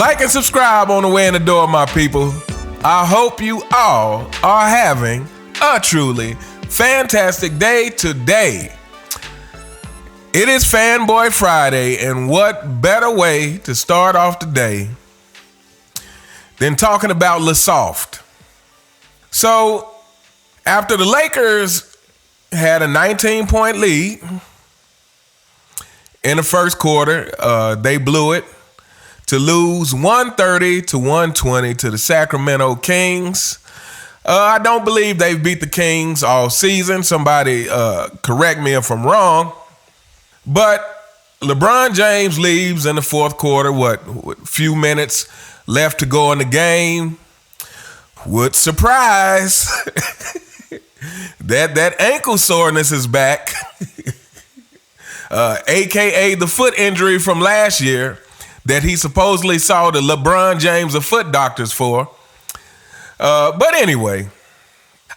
Like and subscribe on the way in the door, my people. I hope you all are having a truly fantastic day today. It is Fanboy Friday, and what better way to start off the day than talking about LeSoft. So, after the Lakers had a 19-point lead in the first quarter, they blew it to lose 130-120 to the Sacramento Kings. I don't believe they've beat the Kings all season. Somebody correct me if I'm wrong. But LeBron James leaves in the fourth quarter, few minutes left to go in the game. What surprise that ankle soreness is back, AKA the foot injury from last year that he supposedly saw the LeBron James of foot doctors for. But anyway,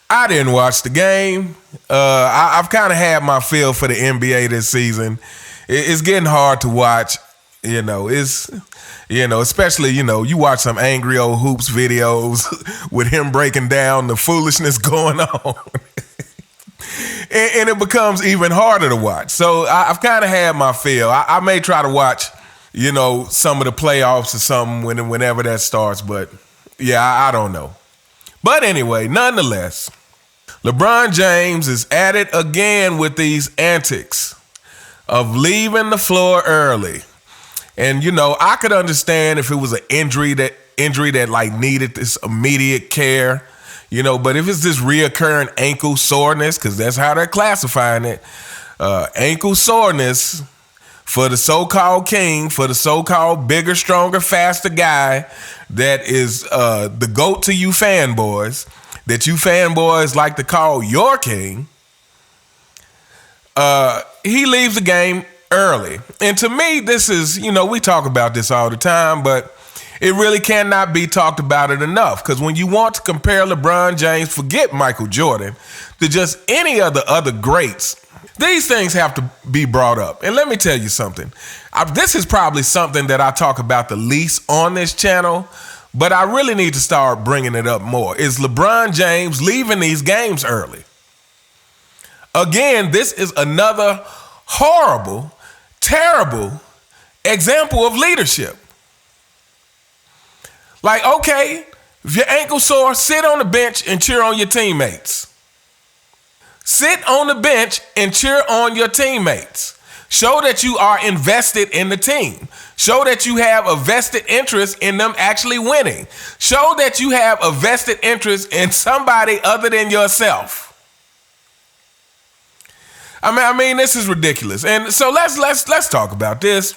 I didn't watch the game. I've kind of had my feel for the NBA this season. It's getting hard to watch. Especially, you watch some angry old hoops videos with him breaking down the foolishness going on. and it becomes even harder to watch. So I've kind of had my feel. I may try to watch, some of the playoffs or something whenever that starts. But yeah, I don't know. But anyway, nonetheless, LeBron James is at it again with these antics of leaving the floor early. And, I could understand if it was an injury that needed this immediate care, but if it's this reoccurring ankle soreness, because that's how they're classifying it, ankle soreness for the so-called king, for the so-called bigger, stronger, faster guy that is the GOAT to you fanboys, that you fanboys like to call your king, he leaves the game early. And to me, this is, we talk about this all the time, but it really cannot be talked about it enough. Because when you want to compare LeBron James, forget Michael Jordan, to just any of the other greats, these things have to be brought up. And let me tell you something. This is probably something that I talk about the least on this channel, but I really need to start bringing it up more, is LeBron James leaving these games early. Again, this is another horrible, terrible example of leadership. Like, okay, if your ankle sore, sit on the bench and cheer on your teammates. Sit on the bench and cheer on your teammates. Show that you are invested in the team. Show that you have a vested interest in them actually winning. Show that you have a vested interest in somebody other than yourself. I mean, this is ridiculous. And so let's talk about this.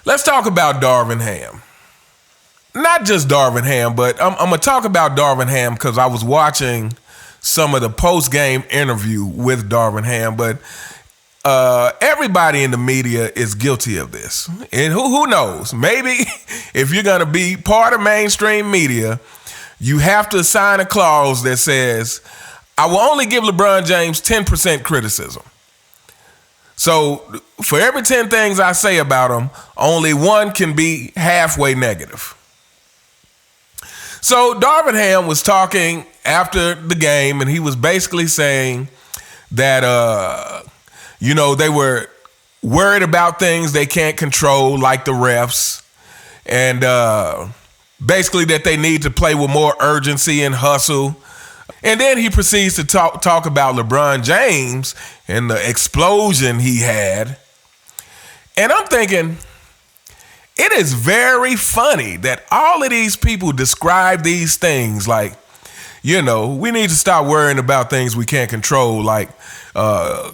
Let's talk about Darvin Ham. Not just Darvin Ham, but I'm going to talk about Darvin Ham because I was watching some of the post-game interview with Darvin Ham, but everybody in the media is guilty of this. And who knows? Maybe if you're going to be part of mainstream media, you have to sign a clause that says, I will only give LeBron James 10% criticism. So for every 10 things I say about him, only one can be halfway negative. So Darvin Ham was talking after the game, and he was basically saying that, they were worried about things they can't control, like the refs, and basically that they need to play with more urgency and hustle. And then he proceeds to talk about LeBron James and the explosion he had. And I'm thinking, it is very funny that all of these people describe these things like, we need to stop worrying about things we can't control, like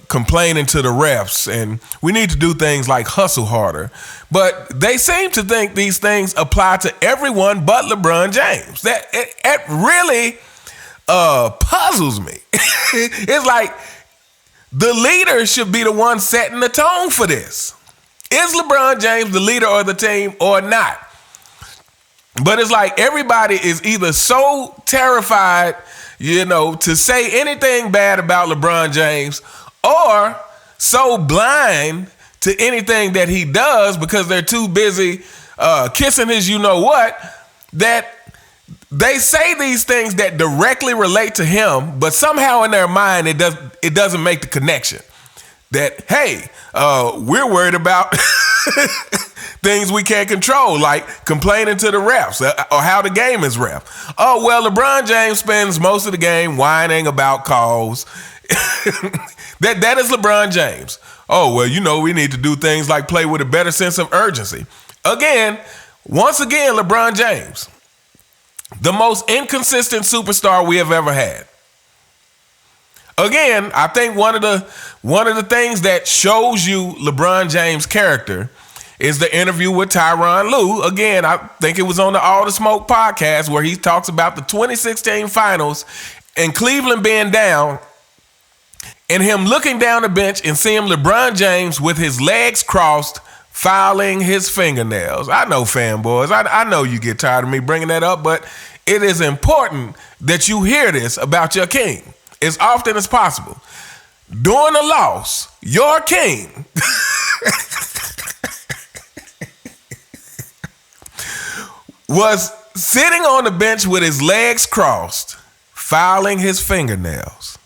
complaining to the refs, and we need to do things like hustle harder. But they seem to think these things apply to everyone but LeBron James. That it really puzzles me. It's like the leader should be the one setting the tone for this. Is LeBron James the leader of the team or not? But it's like everybody is either so terrified, to say anything bad about LeBron James, or so blind to anything that he does because they're too busy kissing his you know what, that they say these things that directly relate to him, but somehow in their mind it doesn't make the connection. That, hey, we're worried about things we can't control, like complaining to the refs or how the game is ref. Oh, well, LeBron James spends most of the game whining about calls. That is LeBron James. Oh, well, we need to do things like play with a better sense of urgency. Once again, LeBron James, the most inconsistent superstar we have ever had. Again, I think one of the things that shows you LeBron James' character is the interview with Tyronn Lue. Again, I think it was on the All the Smoke podcast where he talks about the 2016 finals and Cleveland being down and him looking down the bench and seeing LeBron James with his legs crossed, filing his fingernails. I know, fanboys, I know you get tired of me bringing that up, but it is important that you hear this about your king as often as possible. During a loss, your king was sitting on the bench with his legs crossed, filing his fingernails.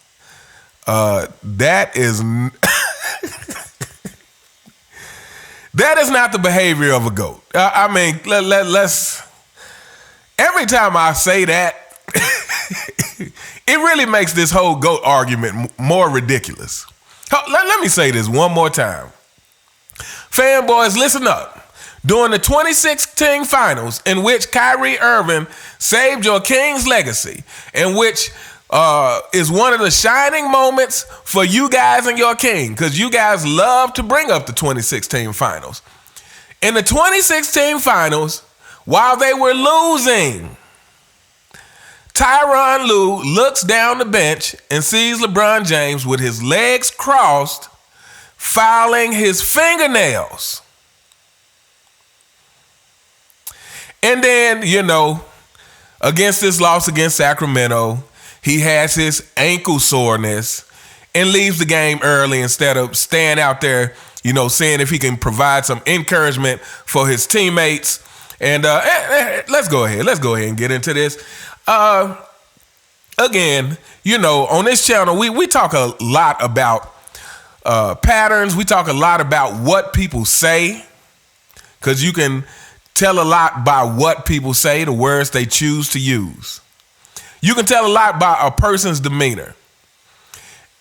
That is that is not the behavior of a GOAT. I mean, let's. Every time I say that, it really makes this whole GOAT argument more ridiculous. Let me say this one more time. Fanboys, listen up. During the 2016 finals, in which Kyrie Irving saved your Kings legacy, in which is one of the shining moments for you guys and your king, because you guys love to bring up the 2016 finals. In the 2016 finals, while they were losing, Tyronn Lue looks down the bench and sees LeBron James with his legs crossed, filing his fingernails. And then, against this loss against Sacramento, he has his ankle soreness and leaves the game early instead of staying out there, seeing if he can provide some encouragement for his teammates. And let's go ahead and get into this. Again, on this channel, we talk a lot about patterns. We talk a lot about what people say, because you can tell a lot by what people say, the words they choose to use. You can tell a lot by a person's demeanor.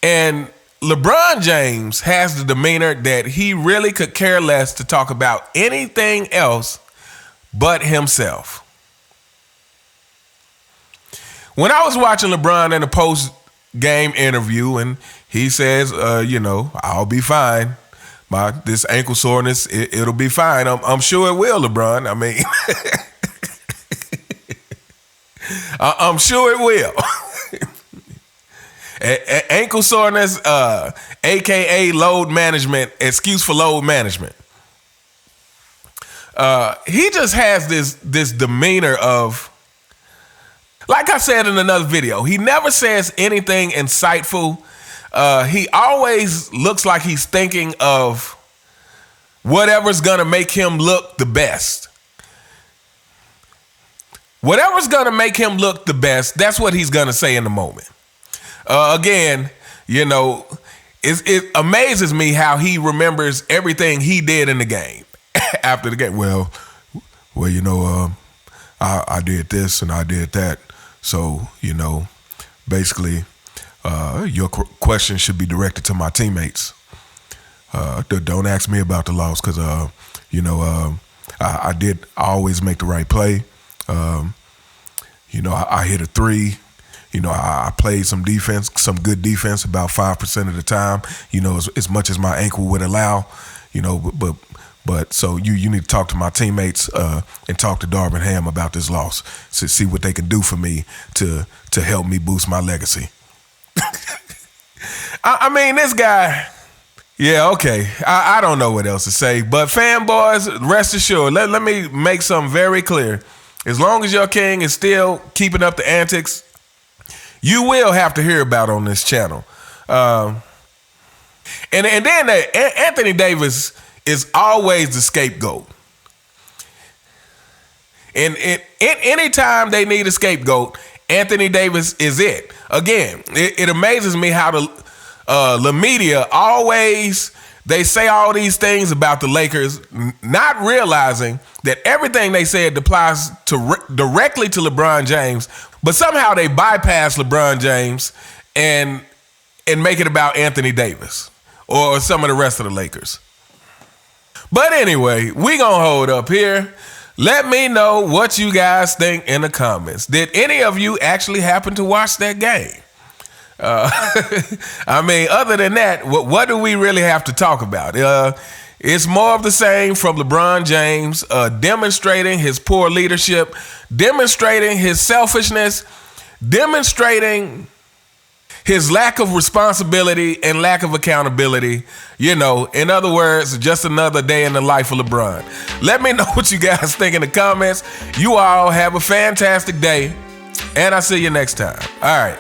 And LeBron James has the demeanor that he really could care less to talk about anything else but himself. When I was watching LeBron in a post-game interview and he says, I'll be fine. This ankle soreness, it'll be fine. I'm sure it will, LeBron. I mean, I'm sure it will. Ankle soreness, AKA load management, excuse for load management. He just has this demeanor of, like I said in another video, he never says anything insightful. He always looks like he's thinking of whatever's gonna make him look the best. Whatever's gonna make him look the best, that's what he's gonna say in the moment. Again, it amazes me how he remembers everything he did in the game after the game. Well, I did this and I did that. So, basically, your question should be directed to my teammates. Don't ask me about the loss because, I always make the right play. I hit a three. I played some defense, some good defense about 5% of the time, as much as my ankle would allow, but so you need to talk to my teammates and talk to Darvin Ham about this loss to see what they can do for me to help me boost my legacy. I mean, this guy, yeah, okay. I don't know what else to say, but fanboys, rest assured, let me make something very clear. As long as your king is still keeping up the antics, you will have to hear about on this channel. And then Anthony Davis is always the scapegoat. And anytime they need a scapegoat, Anthony Davis is it. Again, it amazes me how the media always, they say all these things about the Lakers, not realizing that everything they said applies directly to LeBron James, but somehow they bypass LeBron James and make it about Anthony Davis or some of the rest of the Lakers. But anyway, we gonna hold up here. Let me know what you guys think in the comments. Did any of you actually happen to watch that game? I mean, other than that, what do we really have to talk about? It's more of the same from LeBron James, demonstrating his poor leadership, demonstrating his selfishness, demonstrating his lack of responsibility and lack of accountability. You know, in other words, just another day in the life of LeBron. Let me know what you guys think in the comments. You all have a fantastic day, and I'll see you next time. All right.